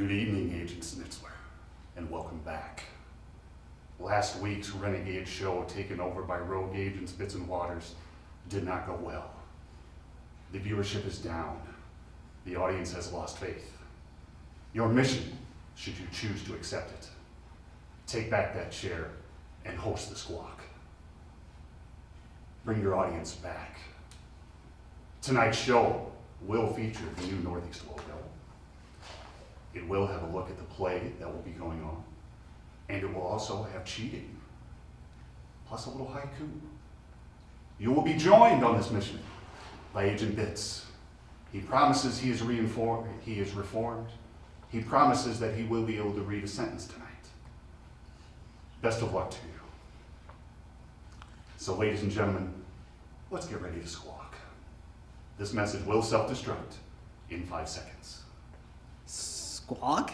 Good evening, Agent Schnitzler, and welcome back. Last week's Renegade show, taken over by Rogue Agents Bits and Waters, did not go well. The viewership is down. The audience has lost faith. Your mission, should you choose to accept it, take back that chair and host the Squawk. Bring your audience back. Tonight's show will feature the new Northeast logo. It will have a look at the play that will be going on, and it will also have cheating, plus a little haiku. You will be joined on this mission by Agent Bits. He promises he is reformed. He promises that he will be able to read a sentence tonight. Best of luck to you. So, ladies and gentlemen, let's get ready to squawk. This message will self-destruct in 5 seconds. Squawk?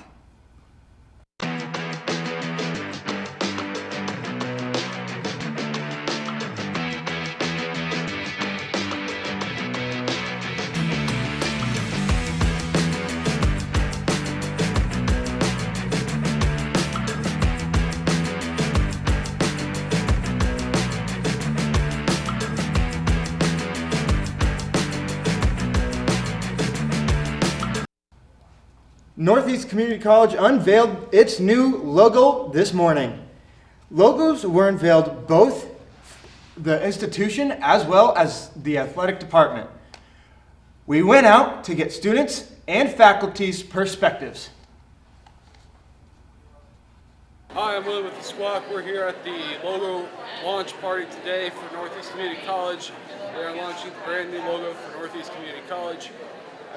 Northeast Community College unveiled its new logo this morning. Logos were unveiled both the institution as well as the athletic department. We went out to get students and faculty's perspectives. Hi, I'm Willie with the Squawk. We're here at the logo launch party today for Northeast Community College. They are launching the brand new logo for Northeast Community College.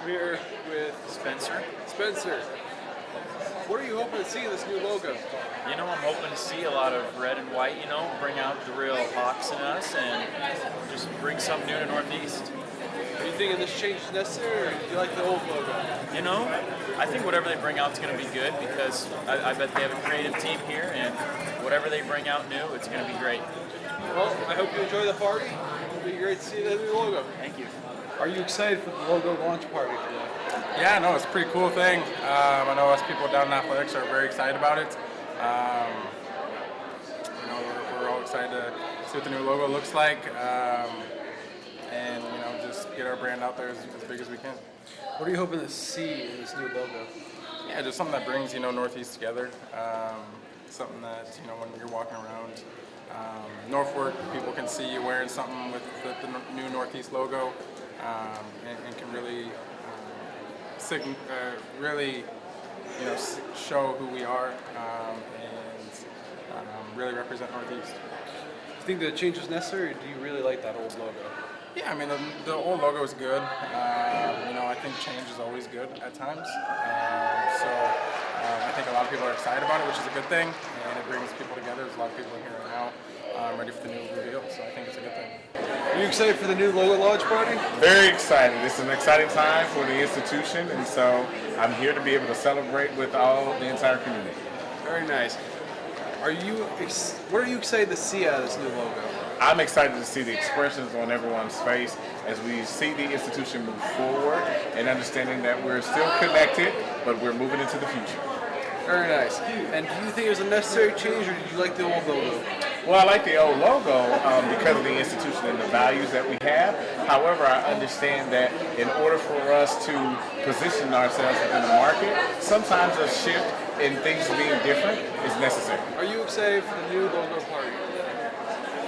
I'm here with Spencer. What are you hoping to see in this new logo? You know, I'm hoping to see a lot of red and white, bring out the real Hawks in us and just bring something new to Northeast. Are you thinking this change is necessary, or do you like the old logo? I think whatever they bring out is going to be good because I bet they have a creative team here, and whatever they bring out new, it's going to be great. Well, I hope you enjoy the party. It'll be great to see the new logo. Thank you. Are you excited for the logo launch party today? Yeah, no, it's a pretty cool thing. I know us people down in athletics are very excited about it. We're all excited to see what the new logo looks like, and just get our brand out there as big as we can. What are you hoping to see in this new logo? Yeah, just something that brings Northeast together. Something that when you're walking around Norfolk, people can see you wearing something with the new Northeast logo, and can really. Really, show who we are and really represent Northeast. Do you think the change was necessary, or do you really like that old logo? Yeah, I mean the old logo is good. I think change is always good at times. I think a lot of people are excited about it, which is a good thing, and it brings people together. There's a lot of people in here right now ready for the new reveal, so I think it's a good thing. Are you excited for the new logo launch party? Very excited. It's an exciting time for the institution, and so I'm here to be able to celebrate with the entire community. Very nice. What are you excited to see out of this new logo? I'm excited to see the expressions on everyone's face as we see the institution move forward and understanding that we're still connected, but we're moving into the future. Very nice. And do you think it was a necessary change, or did you like the old logo? Well, I like the old logo because of the institution and the values that we have. However, I understand that in order for us to position ourselves within the market, sometimes a shift in things being different is necessary. Are you excited for the new logo party?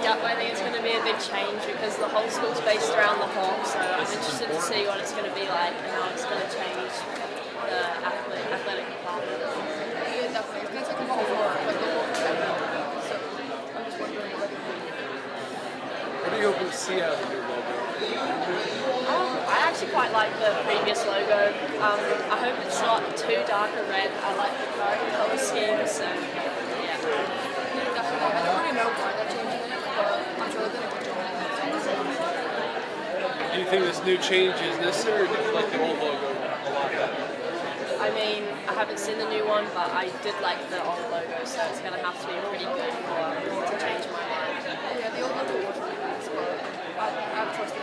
Yep, I think it's going to be a big change because the whole school's based around the Hawk, so I'm interested to see what it's going to be like and how it's going to change the athletic department. Yeah, definitely. It's going to take a lot of work, but the Hawk is so I'm just wondering already. What are you hoping to see out of the new logo? I actually quite like the previous logo. I hope it's not too dark or red. I like the color scheme, so yeah. Definitely. I don't really know why they're changing it, but I'm sure they're going to keep doing it. Do you think this new change is necessary, or do you like the old logo a lot better? I mean, I haven't seen the new one, but I did like the old logo, so it's going to have to be pretty good for me to change my mind. Yeah, the old logo was really nice, but I trust it.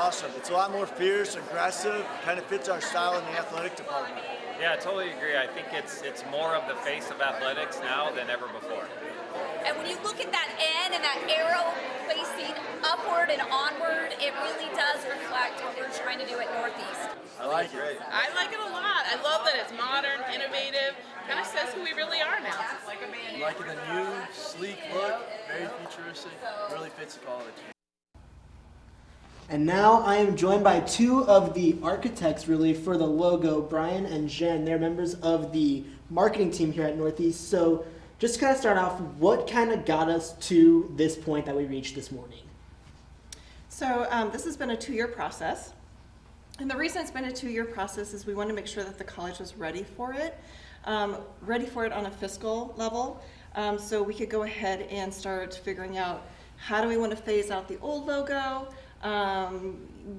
awesome. It's a lot more fierce, aggressive, kind of fits our style in the athletic department. Yeah, I totally agree. I think it's more of the face of athletics now than ever before. And when you look at that N and that arrow facing upward and onward, it really does reflect what we're trying to do at Northeast. I like it. I like it a lot. I love that it's modern, innovative, kind of says who we really are now. I'm liking the new, sleek look, very futuristic, really fits the college. And now I am joined by two of the architects really for the logo, Brian and Jen. They're members of the marketing team here at Northeast. So just to kind of start off, what kind of got us to this point that we reached this morning? So this has been a 2-year process. And the reason it's been a 2-year process is we want to make sure that the college was ready for it on a fiscal level. So we could go ahead and start figuring out how do we want to phase out the old logo,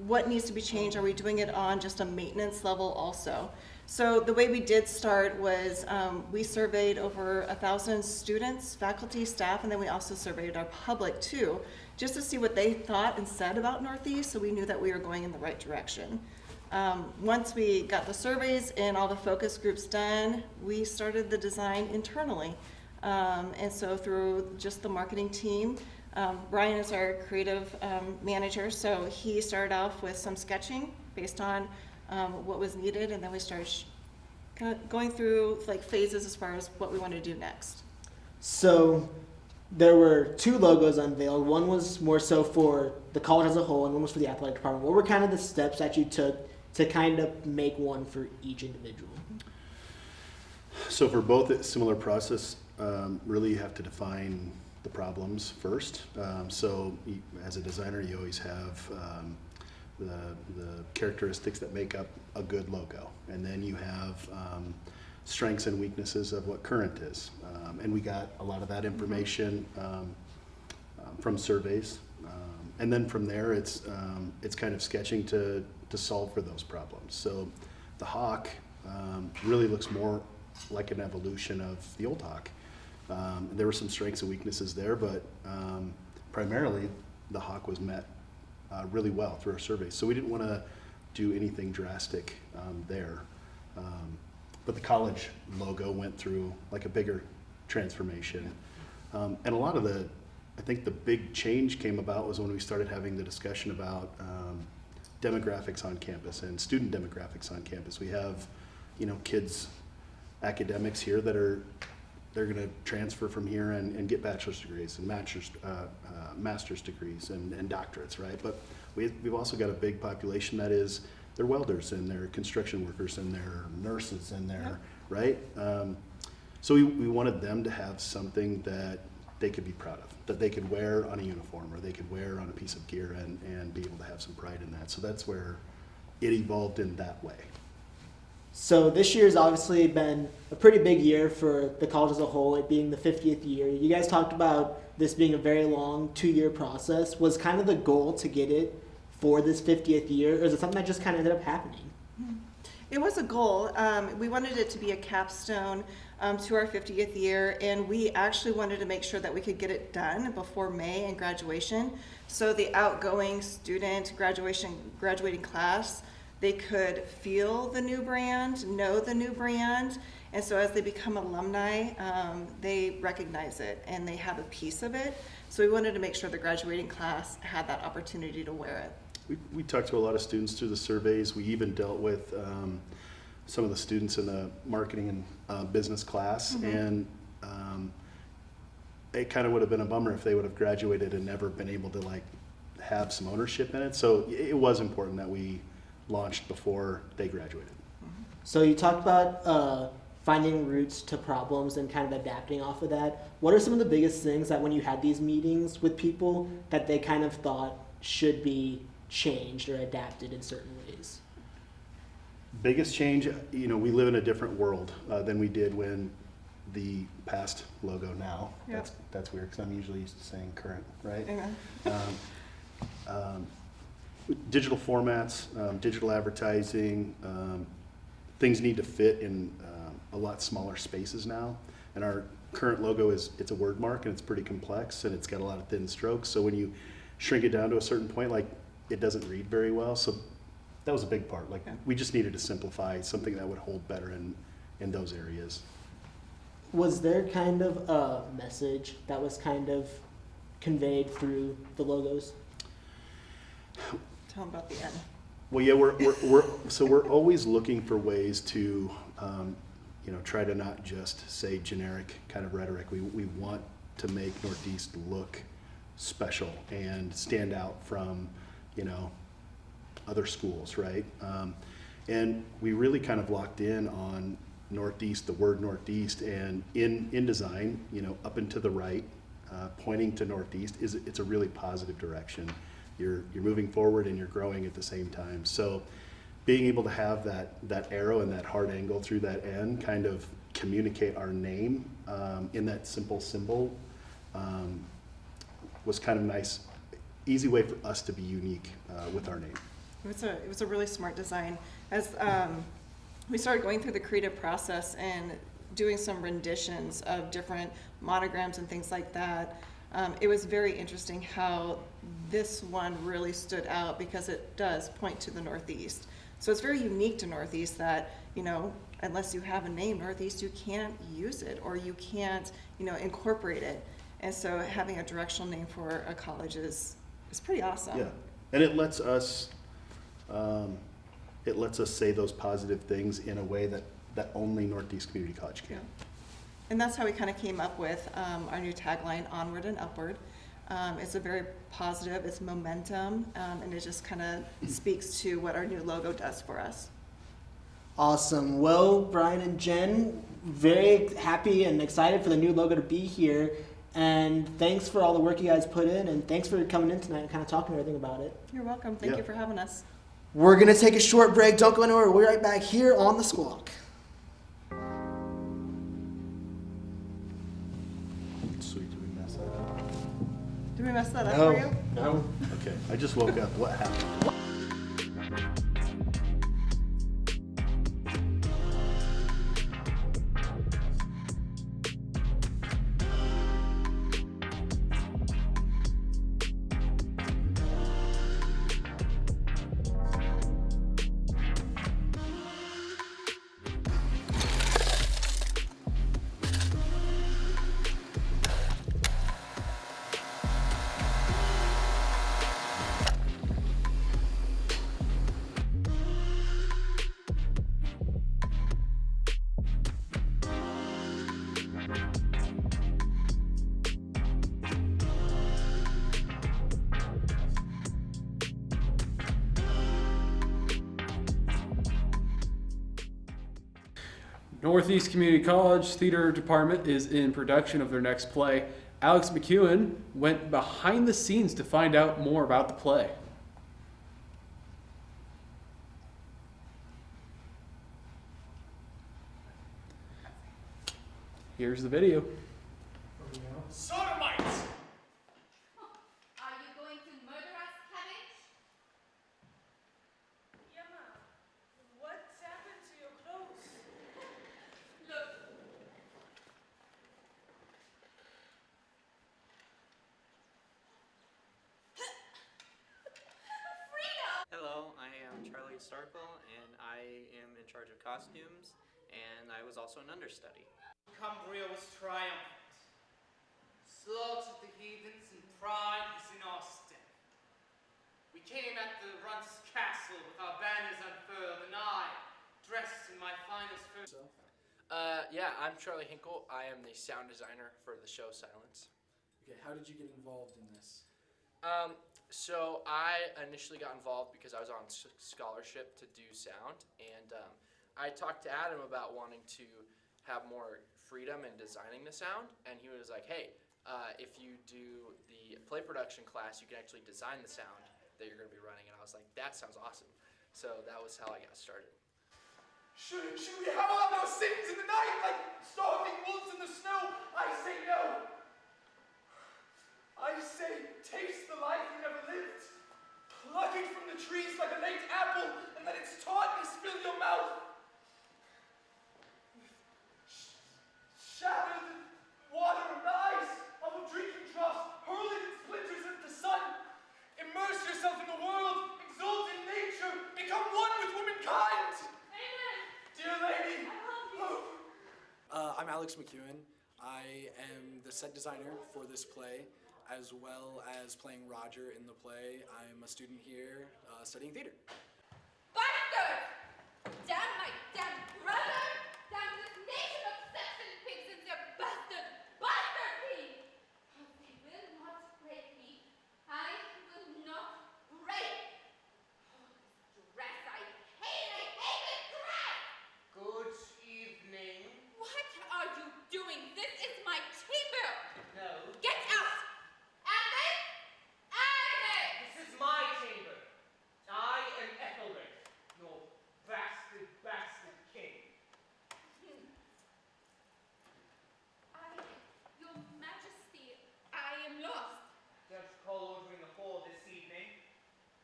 what needs to be changed, are we doing it on just a maintenance level also? So the way we did start was we surveyed over 1,000 students, faculty, staff, and then we also surveyed our public too, just to see what they thought and said about Northeast, so we knew that we were going in the right direction. Once we got the surveys and all the focus groups done, we started the design internally. And so through just the marketing team, Brian is our creative manager, so he started off with some sketching based on what was needed, and then we started kind of going through like phases as far as what we want to do next. So there were 2 logos unveiled. One was more so for the college as a whole, and one was for the athletic department. What were kind of the steps that you took to kind of make one for each individual? So for both, it's a similar process. Really, you have to define the problems first. As a designer, you always have the characteristics that make up a good logo, and then you have strengths and weaknesses of what current is. And we got a lot of that information from surveys, and then from there, it's kind of sketching to solve for those problems. So the Hawk really looks more like an evolution of the old Hawk. There were some strengths and weaknesses there, but primarily the Hawk was met really well through our surveys. So we didn't want to do anything drastic there. But the college logo went through like a bigger transformation. And a lot of I think the big change came about was when we started having the discussion about demographics on campus and student demographics on campus. We have, kids, academics here that they're going to transfer from here and get bachelor's degrees and master's degrees and doctorates, right? But we've also got a big population that is, they're welders and they're construction workers and they're nurses and they're, right? So we wanted them to have something that they could be proud of, that they could wear on a uniform or they could wear on a piece of gear and be able to have some pride in that. So that's where it evolved in that way. So this year has obviously been a pretty big year for the college as a whole, it being the 50th year. You guys talked about this being a very long 2-year process. Was kind of the goal to get it for this 50th year, or is it something that just kind of ended up happening? It was a goal. We wanted it to be a capstone to our 50th year, and we actually wanted to make sure that we could get it done before May and graduation. So the outgoing student graduating class, they could feel the new brand, know the new brand, and so as they become alumni, they recognize it and they have a piece of it. So we wanted to make sure the graduating class had that opportunity to wear it. We talked to a lot of students through the surveys. We even dealt with some of the students in the marketing and business class, and it kind of would have been a bummer if they would have graduated and never been able to have some ownership in it. So it was important that we launched before they graduated. So you talked about finding roots to problems and kind of adapting off of that. What are some of the biggest things that when you had these meetings with people that they kind of thought should be changed or adapted in certain ways? Biggest change, we live in a different world than we did when the past logo now. Yep. That's weird because I'm usually used to saying current, right? Yeah. Digital formats, digital advertising, things need to fit in a lot smaller spaces now. And our current logo it's a word mark and it's pretty complex and it's got a lot of thin strokes. So when you shrink it down to a certain point, like it doesn't read very well. So that was a big part. Like, we just needed to simplify something that would hold better in those areas. Was there kind of a message that was kind of conveyed through the logos? Tell them about the end. Well, yeah, we're always looking for ways to, try to not just say generic kind of rhetoric. We want to make Northeast look special and stand out from, other schools, right? And we really kind of locked in on Northeast, the word Northeast, and in design, up and to the right, pointing to Northeast it's a really positive direction. You're moving forward and you're growing at the same time. So being able to have that arrow and that hard angle through that end kind of communicate our name in that simple symbol was kind of nice, easy way for us to be unique with our name. It was a really smart design. As we started going through the creative process and doing some renditions of different monograms and things like that, it was very interesting how this one really stood out because it does point to the Northeast. So it's very unique to Northeast that, unless you have a name Northeast, you can't use it or you can't, incorporate it. And so having a directional name for a college is pretty awesome. Yeah, and it lets us say those positive things in a way that only Northeast Community College can. Yeah. And that's how we kind of came up with our new tagline, Onward and Upward. It's a very positive, it's momentum, and it just kind of speaks to what our new logo does for us. Awesome. Well, Brian and Jen, very happy and excited for the new logo to be here. And thanks for all the work you guys put in, and thanks for coming in tonight and kind of talking everything about it. You're welcome. Thank you for having us. We're going to take a short break. Don't go anywhere. We'll be right back here on The Squawk. Sweet, did we mess that up? Did we mess that up No. for you? No. Okay, I just woke up. What happened? Northeast Community College Theater Department is in production of their next play. Alex McEwen went behind the scenes to find out more about the play. Here's the video. Sodomites! Are you going to murder us, Cabbage? Yama, what's happened to your clothes? Look. Hello, I am Charlie Starkle, and I am in charge of costumes, and I was also an understudy. Cumbria was triumphant. Slaughtered the heathens and pride was in our step. We came at the Runts castle with our banners unfurled, and I, dressed in my finest fur. Yeah, I'm Charlie Hinkle. I am the sound designer for the show Silence. Okay, how did you get involved in this? So I initially got involved because I was on scholarship to do sound, and I talked to Adam about wanting to have more freedom in designing the sound, and he was like, hey, if you do the play production class, you can actually design the sound that you're going to be running, and I was like, that sounds awesome. So that was how I got started. Should we howl out our sins in the night like starving wolves in the snow? I say no. I say taste the life you never lived. Pluck it from the trees like a late apple and let its tartness fill your mouth. Shatter the water of the ice of a drinking trough. Hurl it in splinters at the sun. Immerse yourself in the world Alex McEwen. I am the set designer for this play, as well as playing Roger in the play. I'm a student here studying theater. Bastard! Damn my damn brother! Damn this nation of sex and pigs and their bastard thing! They will not break me. I will not break. Oh, this dress, I hate this dress! Good evening. What are you doing? This is my chamber! No. Get out! Agnes! Agnes! This is my chamber. I am Ethelred, your bastard king. Your Majesty, I am lost. Don't call ordering the hall this evening.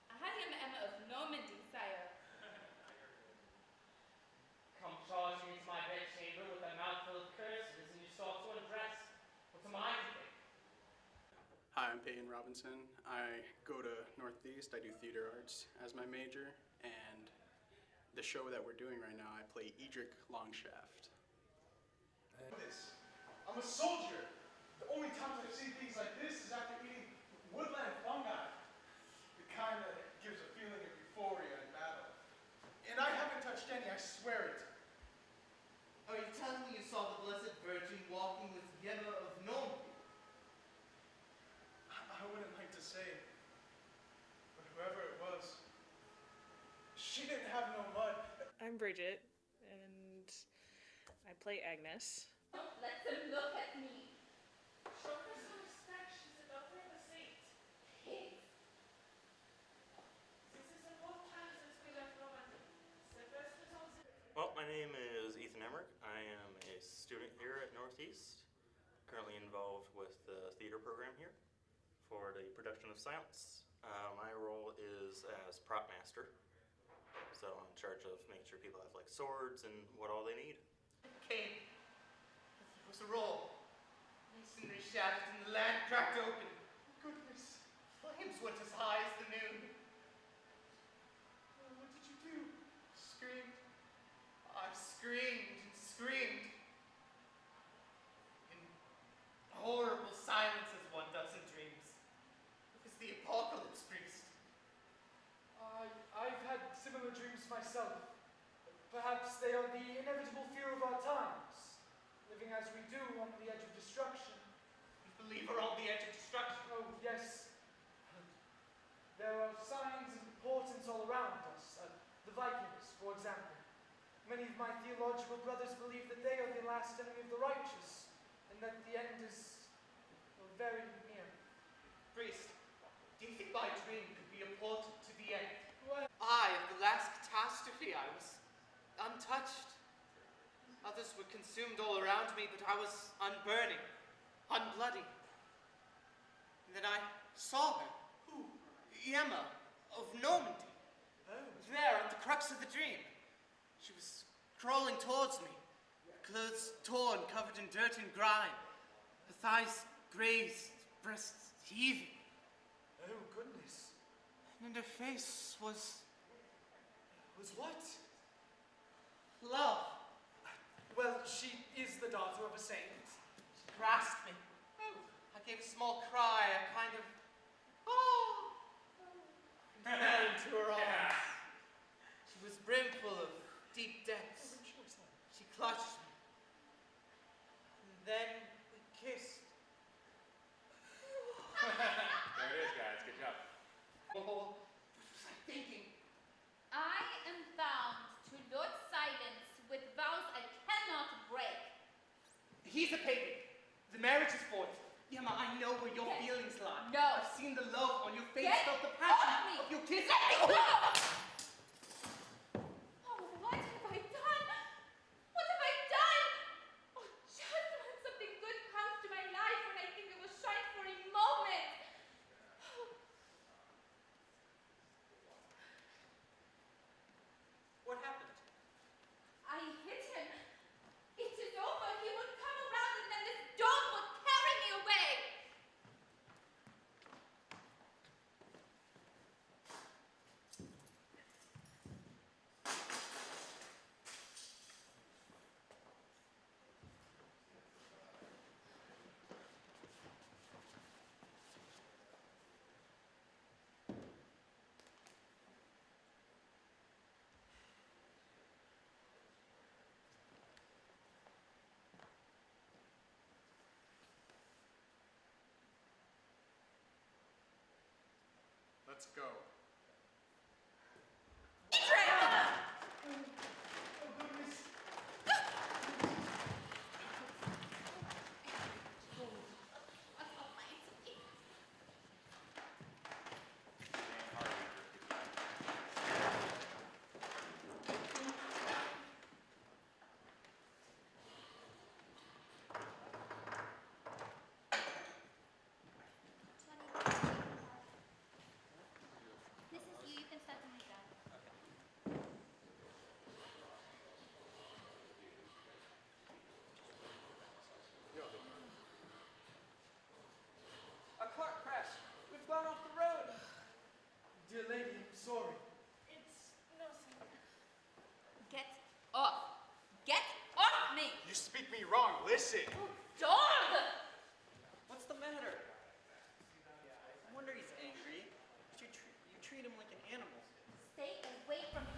I am Emma of Normandy, sire. Come charging into my bedchamber with a mouthful of curses and you start to undress. What am I to think? Hi, I'm Peyton Robinson. I go to Northeast. I do theater arts as my major, and the show that we're doing right now, I play Edric Longshaft. I'm a soldier. The only times I've seen things like this is after eating woodland fungi. It kind of gives a feeling of euphoria in battle. And I haven't touched any, I swear it. Are you telling me you saw the Blessed Virgin walking with Gemma of Normandy? I wouldn't like to say, but whoever it was, she didn't have no mud. I'm Bridget, and I play Agnes. Don't let them look at me. Show her some respect. She's a daughter of a saint. Pigs. This is the fourth time since we left Normandy. The first results. Well, my name is Ethan Emmerich. I am a student here at Northeast, currently involved with the theater program here for the production of Silence. My role is as prop master, so I'm in charge of making sure people have like swords and what all they need. Came. It was a roll. Masonry shattered and the land cracked open. Goodness, flames went as high as the moon. What did you do? Screamed. I screamed and screamed. In horrible silence as one does in dreams. It was the apocalypse, priest. I've had similar dreams myself. Perhaps they are the inevitable fear of our times, living as we do on the edge of destruction. You believe we're on the edge of destruction? Oh, yes. There are signs and portents all around us. The Vikings, for example. Many of my theological brothers believe that they are the last enemy of the righteous, and that the end is very near. Priest, do you think my dream could be a portent to the end? What? Of the last catastrophe, I was untouched. Others were consumed all around me, but I was unburning, unbloody. And then I saw her. Who? Emma of Normandy. Oh. There at the crux of the dream. She was crawling towards me, clothes torn, covered in dirt and grime, her thighs grazed, breasts heaving. Oh, goodness. And her face was what? love. Well, she is the daughter of a saint. She grasped me. I gave a small cry, a kind of, oh, and fell into her arms. She was brimful of deep depths. She clutched me. And then we kissed. There it is, guys. Good job. Oh, what was I thinking? I am bound to Lord Silence with vows I cannot break. He's a pagan. The marriage is void. Emma, I know where your feelings lie. No. I've seen the love on your face, Get felt the off passion me. of your kiss. Let me go! Oh, what have I done? What have I done? Oh, just when something good comes to my life when I think it will shine for a moment. What happened? I hit him. It is over. He would come around and then this dog would carry me away. Let's go. This is you. You can start to make that. A car crash. We've gone off the road. Dear lady, I'm sorry. It's no sin. Get off. Get off me. You speak me wrong. Listen. Dog. What's the matter? I wonder he's angry. You treat him like an animal. Stay away from me.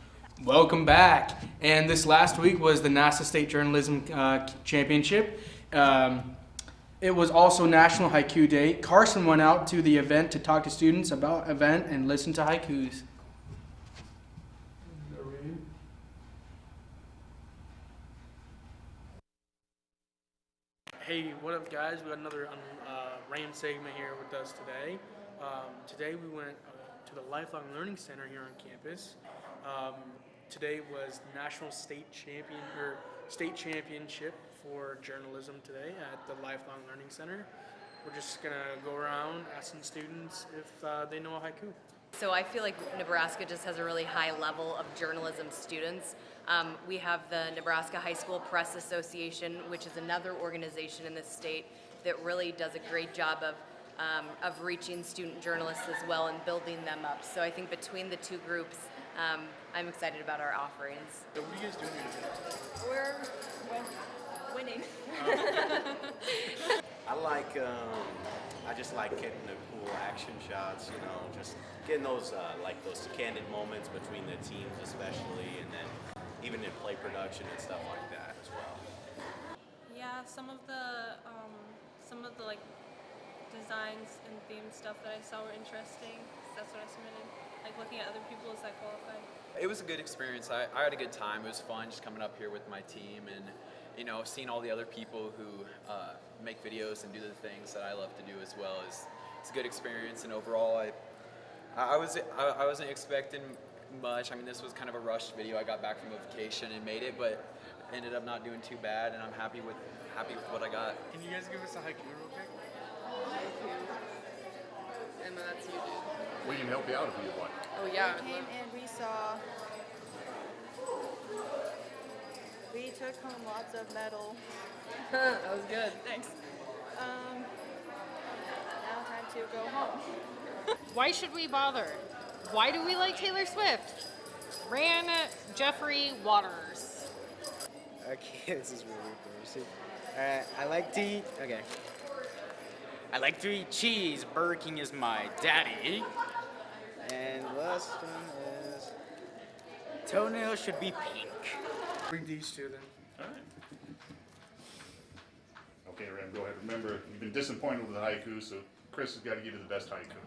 Welcome back. And this last week was the NASA State Journalism Championship. It was also National Haiku Day. Carson went out to the event to talk to students about event and listen to haikus. Hey, what up, guys? We got another RAM segment here with us today. Today we went to the Lifelong Learning Center here on campus. Today was National State Championship for journalism today at the Lifelong Learning Center. We're just gonna go around asking students if they know a haiku. So I feel like Nebraska just has a really high level of journalism students. We have the Nebraska High School Press Association, which is another organization in the state that really does a great job of reaching student journalists as well and building them up. So I think between the two groups, I'm excited about our offerings. So what are you guys doing here? We're winning. I just like getting the cool action shots, you know, just getting those those candid moments between the teams especially, and then even in play production and stuff like that as well. Yeah, some of the like designs and theme stuff that I saw were interesting. That's what I submitted. Like looking at other people's that qualified. It was a good experience. I had a good time. It was fun just coming up here with my team and, you know, seeing all the other people who make videos and do the things that I love to do as well. It's a good experience, and overall I wasn't expecting much. I mean, this was kind of a rushed video. I got back from a vacation and made it, but ended up not doing too bad, and I'm happy with what I got. Can you guys give us a haiku real quick? Emma, that's you, dude. We can help you out if you'd like. Oh, yeah. We came and we saw. We took home lots of metal. That was good. Thanks. Now time to go home. Why should we bother? Why do we like Taylor Swift? Ran Jeffrey Waters. Okay, this is really embarrassing. I like to eat. Okay. I like to eat cheese. Burger King is my daddy. And the last one is toenails should be pink. Bring these two then. All right. Okay, Ram, go ahead. Remember, you've been disappointed with the haiku, so Chris has got to give you the best haiku.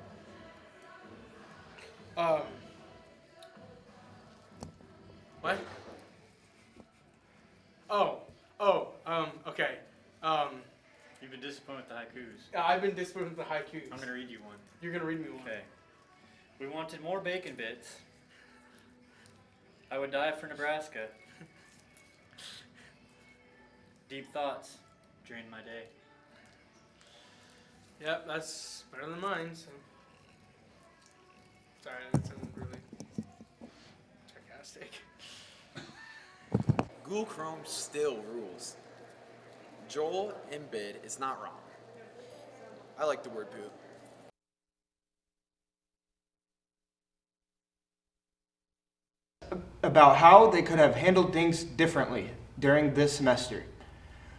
What? Okay. You've been disappointed with the haikus. I've been disappointed with the haikus. I'm gonna read you one. You're gonna read me one. Okay. We wanted more bacon bits. I would die for Nebraska. Deep thoughts drained my day. Yep, that's better than mine, so. Sorry, that sounded really sarcastic. Google Chrome still rules. Joel Embed is not wrong. I like the word poop. About how they could have handled things differently during this semester.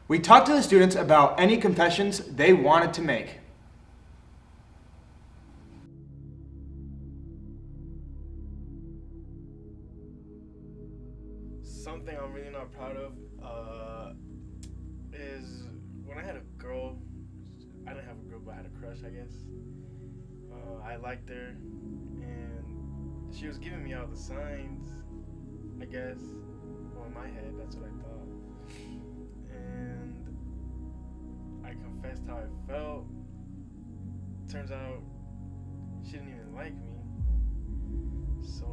We talked to the students about any confessions they wanted to make. Something I'm really not proud of is when I had a girl. I didn't have a girl, but I had a crush, I guess. I liked her, she was giving me all the signs, I guess. Well, in my head, that's what I thought. And I confessed how I felt. Turns out she didn't even like me. So,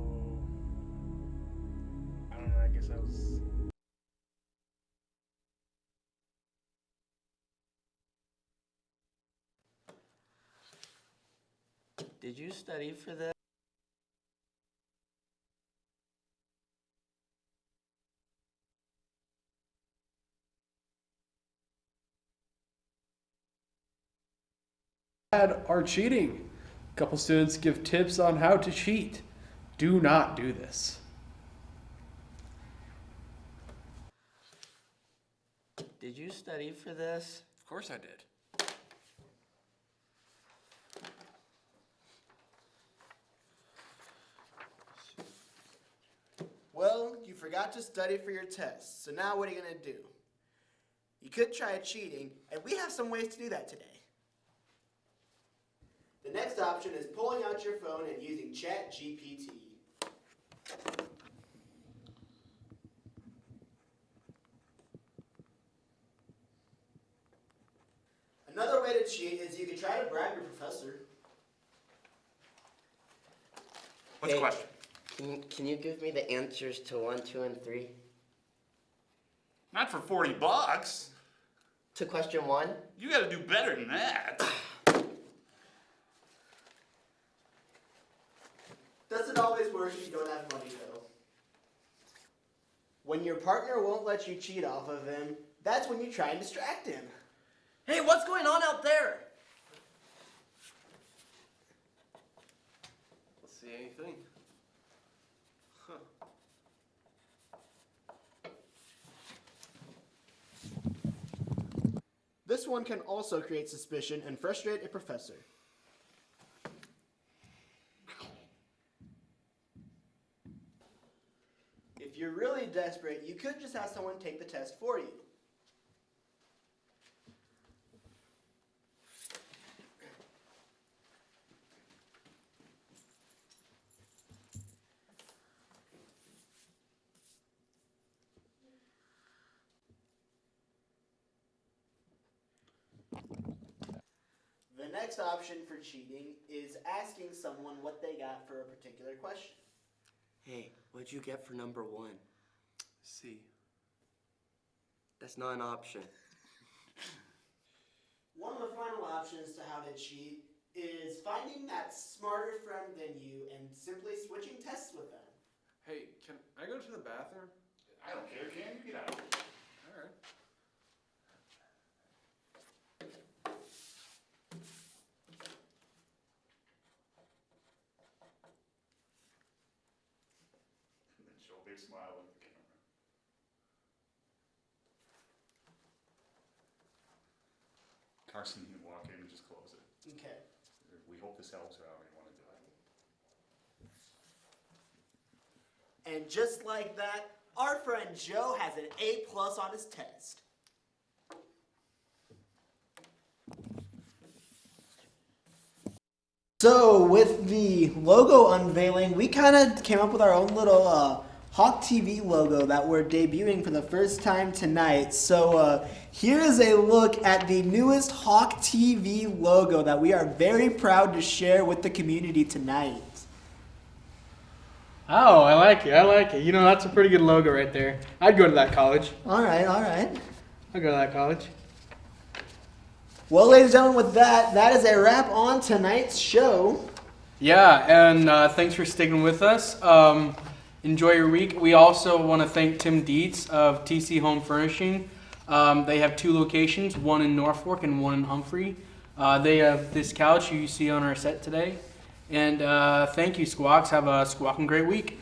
I don't know, I guess I was... Did you study for this? Are cheating. A couple students give tips on how to cheat. Do not do this. Did you study for this? Of course I did. Well, you forgot to study for your test, so now what are you going to do? You could try cheating, and we have some ways to do that today. The next option is pulling out your phone and using ChatGPT. Another way to cheat is you can try to bribe your professor. What's the question? Can you give me the answers to 1, 2, and 3? Not for $40. To question 1? You gotta do better than that. Doesn't always work if you don't have money, though. When your partner won't let you cheat off of him, that's when you try and distract him. Hey, what's going on out there? Let's see anything. Huh. This one can also create suspicion and frustrate a professor. If you're really desperate, you could just have someone take the test for you. The next option for cheating is asking someone what they got for a particular question. Hey, what'd you get for number 1? C. That's not an option. One of the final options to how to cheat is finding that smarter friend than you and simply switching tests with them. Hey, can I go to the bathroom? I don't care, can you? Get out. All right. And then show a big smile at the camera. Carson, you can walk in and just close it. Okay. We hope this helps, or however you want to do it. And just like that, our friend Joe has an A+ on his test. So with the logo unveiling, we kind of came up with our own little Hawk TV logo that we're debuting for the first time tonight. So here is a look at the newest Hawk TV logo that we are very proud to share with the community tonight. Oh, I like it. I like it. You know, that's a pretty good logo right there. I'd go to that college. All right, all right. I'd go to that college. Well, ladies and gentlemen, with that is a wrap on tonight's show. Yeah, and thanks for sticking with us. Enjoy your week. We also want to thank Tim Dietz of TC Home Furnishing. They have 2 locations, one in Norfolk and one in Humphrey. They have this couch you see on our set today. And thank you, Squawks. Have a squawking great week.